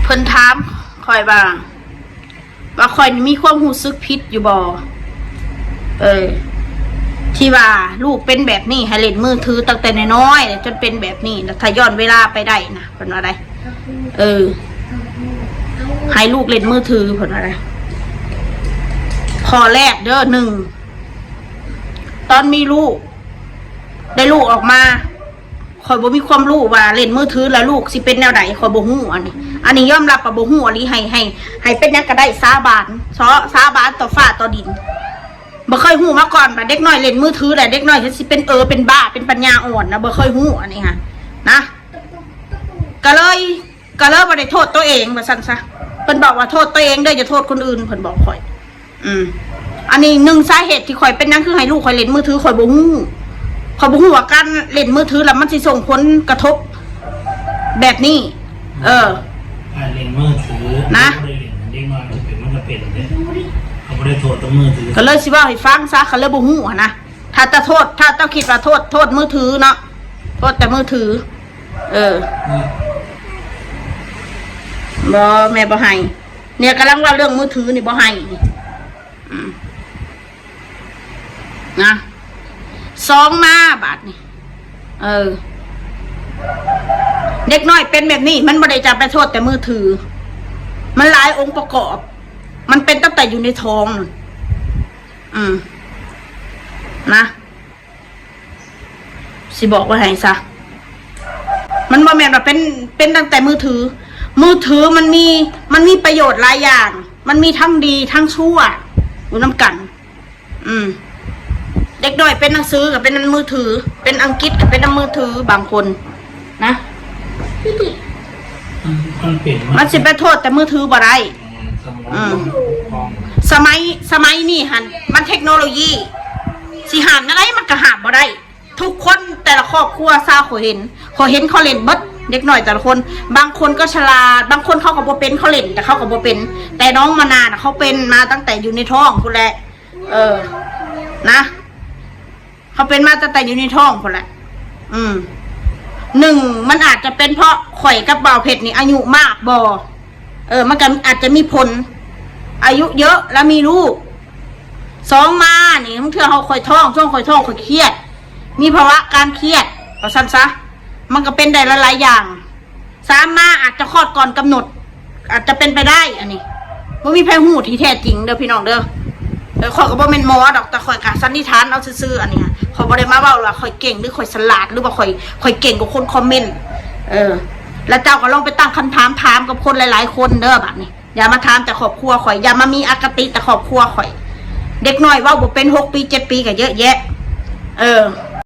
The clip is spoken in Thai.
เพิ่นถามคอยว่าคอยมีความรู้สึกผิดอยู่บ่ที่ว่าลูกเป็นแบบนี้ให้เล่นมือถือตั้งแต่น้อยๆจนเป็นแบบนี้ถ้าย้อนเวลาไปได้นะเพิ่นว่าอะไรให้ลูกเล่นมือถือเพิ่นว่าอะไรข้อแรกเด้อ1ตอนมีลูกได้ลูกออกมาคอยบ่มีความรู้ว่าเล่นมือถือแล้วลูกสิเป็นแนวไหนคอยบ่ฮู้อันนี้ยอมรับว่าบ่ฮู้อันนี้ให้เป็นยังก็ได้สาบานต่อฟ้าต่อดินบ่เคยฮู้มาก่อนว่าเด็กน้อยเล่นมือถือแหละเด็กน้อยสิเป็นเป็นบ้าเป็นปัญญาอ่อนนะบ่เคยฮู้อันนี้ค่ะนะก็เลยบ่ได้โทษตัวเองว่าซั่นซะเพิ่นบอกว่าโทษตัวเองเด้ออย่าโทษคนอื่นเพิ่นบอกข่อยอันนี้1สาเหตุที่ข่อยเป็นนั่นคือให้ลูกข่อยเล่นมือถือข่อยบ่ฮู้ว่าการเล่นมือถือแล้วมันสิส่งผลกระทบแบบนี้การเล่นมือถือนะเด็กน้อยจะเป็นมันก็เป็นเขาไม่ได้โทษตัวมือถือก็เลยสิว่าให้ฟังซะเขาเลยบ่ฮู้นะถ้าจะโทษถ้าต้องคิดว่าโทษมือถือเนาะโทษแต่มือถือบ่แม่บ่ให้เนี่ยกำลังว่าเรื่องมือถือนี่บ่ให้นะ2มาบาทนี่เด็กน้อยเป็นแบบนี้มันบ่ได้จะไปโทษแต่มือถือมันหลายองค์ประกอบมันเป็นตั้งแต่อยู่ในท้องนะสิบอกว่าให้ซะมันบ่แม่นว่าเป็นตั้งแต่มือถือมันมีประโยชน์หลายอย่างมันมีทั้งดีทั้งชั่วอยู่น้ำกันเด็กน้อยเป็นหนังสือกับเป็นมือถือเป็นอังกฤษกับเป็นมือถือบางคนนะมันสิไปโทษแต่มือถือบ่ได้สมัยนี่หันมันเทคโนโลยีสิหามอะไรมันก็หามบ่ได้ทุกคนแต่ละครอบครัวซาขอเห็นเขาเล่นเบิดเด็กน้อยแต่ละคนบางคนก็ฉลาดบางคนเขาก็บ่เป็นเขาเล่นแต่เขาก็บ่เป็นแต่น้องมานานเขาเป็นมาตั้งแต่อยู่ในท้องพุ่นแหละนะเขาเป็นมาตั้งแต่อยู่ในท้องพุ่นแหละ1มันอาจจะเป็นเพราะข่อยกับบ่าวเพชรนี่อายุมากบ่มันก็อาจจะมีผลอายุเยอะแล้วมีลูก2มานี่บางเทื่อเขาข่อยท้องช่วงข่อยท้องข่อยเครียดมีภาวะการเครียดเอาสั้นซะมันก็เป็นได้หลายอย่าง3มาอาจจะคลอดก่อนกำหนดอาจจะเป็นไปได้อันนี้บ่มีไผฮู้ที่แท้จริงเด้อพี่น้องเด้อข่อยก็บ่แม่นหมอดอกแต่ข่อยก็สันนิษฐานเอาซื่อๆอันนี้ข่อยบ่ได้มาเว้าว่าข่อยเก่งหรือข่อยฉลาดหรือว่าข่อยเก่งกว่าคนคอมเมนต์แล้วเจ้าก็ลองไปตั้งคำถามกับคนหลายๆคนเด้อบัดนี้อย่ามาถามแต่ครอบครัวข่อยอย่ามามีอคติแต่ครอบครัวข่อยเด็กน้อยเว้าบ่เป็น6 ปี 7 ปีก็เยอะแยะ